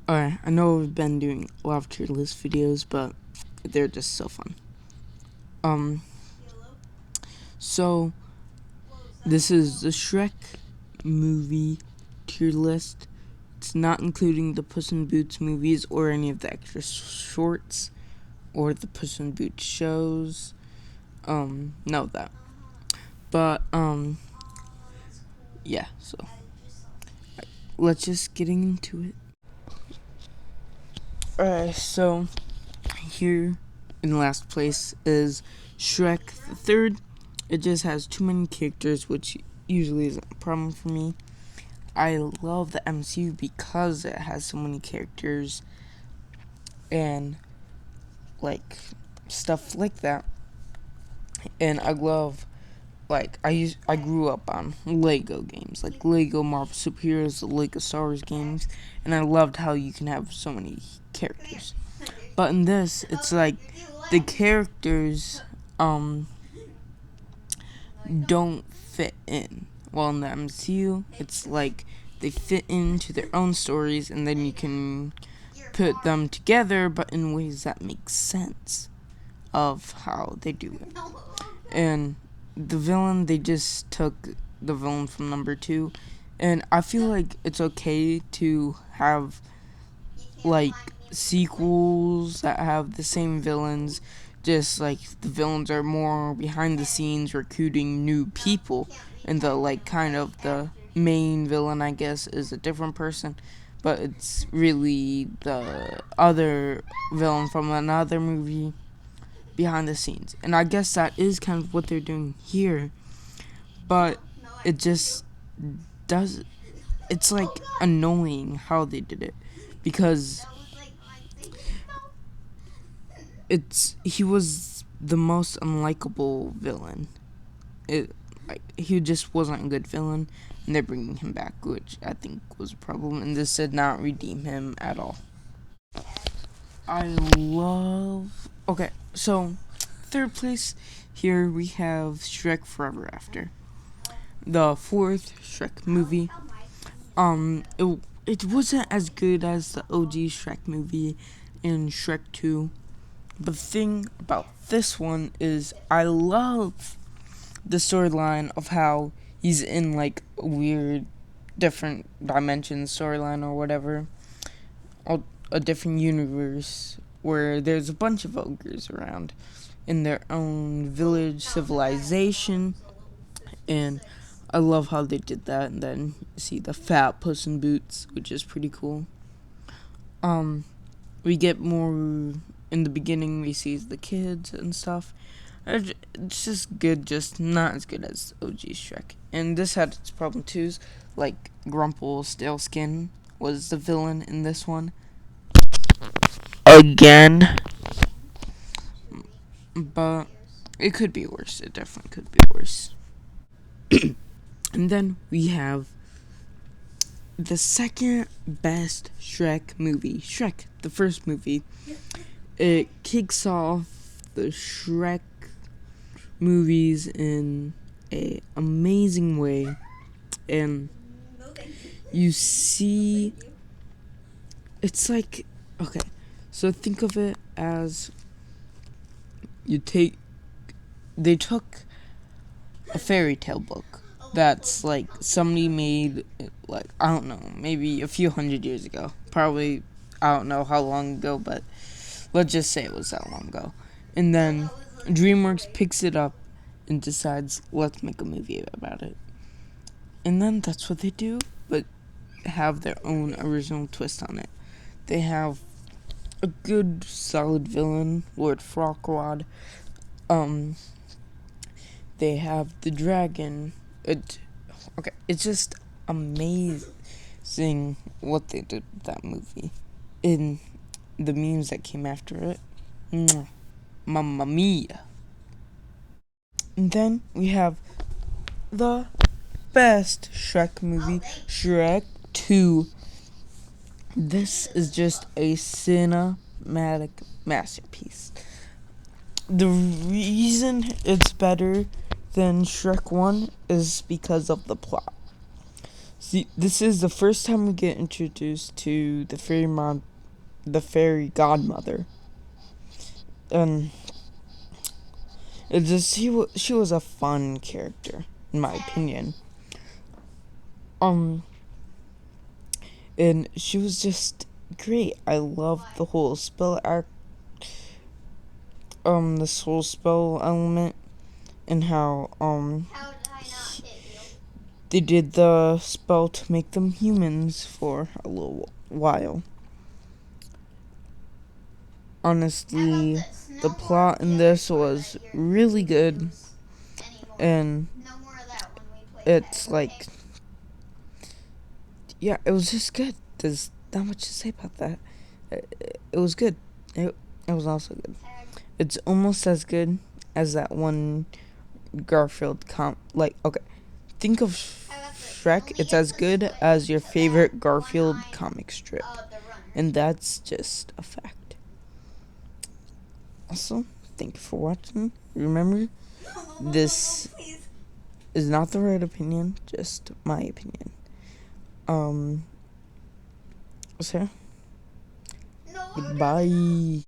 Alright, I know we've been doing a lot of tier list videos, but they're just so fun. Um, so this is the Shrek movie tier list. It's not including the Puss in Boots movies or any of the extra shorts or the Puss in Boots shows. None of that. But, yeah, so let's just get into it. Alright, so here in last place is Shrek the Third. It just has too many characters, which usually isn't a problem for me. I love the MCU because it has so many characters and like stuff like that. And I love I grew up on Lego games, like Lego Marvel Superheroes, the Lego Star Wars games, and I loved how you can have so many characters. But in this, it's like the characters don't fit in. Well, in the MCU, it's like they fit into their own stories, and then you can put them together, but in ways that make sense of how they do it. And the villain, they just took the villain from number 2, and I feel like it's okay to have like sequels that have the same villains, just like the villains are more behind the scenes recruiting new people, and the like kind of the main villain, I guess, is a different person, but it's really the other villain from another movie behind the scenes. And I guess that is kind of what they're doing here, but it just does, it's like annoying how they did it, because he was the most unlikable villain. He just wasn't a good villain, and they're bringing him back, which I think was a problem, and this did not redeem him at all. Okay, so third place, here we have Shrek Forever After, the fourth Shrek movie. It wasn't as good as the OG Shrek movie and Shrek 2. But the thing about this one is I love the storyline of how he's in like a weird different dimension storyline or whatever. A different universe where there's a bunch of ogres around in their own village civilization. And I love how they did that. And then you see the fat Puss in Boots, which is pretty cool. We get more in the beginning. We see the kids and stuff. It's just good, just not as good as OG Shrek. And this had its problem too. Like Grumple Staleskin was the villain in this one. Again. But it could be worse. It definitely could be worse. And then we have the second best Shrek movie. Shrek, the first movie. It kicks off the Shrek movies in a amazing way. And you see, it's like, okay, so think of it as they took a fairy tale book that's like somebody made, like, I don't know, maybe a few hundred years ago. Probably, I don't know how long ago, but let's just say it was that long ago. And then DreamWorks picks it up and decides, let's make a movie about it. And then that's what they do, but have their own original twist on it. They have a good, solid villain, Lord Farquaad. They have the dragon. It's just amazing what they did with that movie. In the memes that came after it. Mamma mia. And then we have the best Shrek movie, Shrek 2. This is just a cinematic masterpiece. The reason it's better than Shrek 1 is because of the plot. See, this is the first time we get introduced to the fairy godmother, and she was a fun character in my opinion. Um, and she was just great. I loved the whole spell act, this whole spell element, and how they did the spell to make them humans for a little while. Honestly, the plot in this was really good, and it's like, yeah, it was just good. There's not much to say about that. It was good. It was also good. It's almost as good as that one Garfield okay, think of Shrek. It's as good as your favorite Garfield comic strip, and that's just a fact. Also, thank you for watching. Remember, this is not the right opinion, just my opinion. So, goodbye.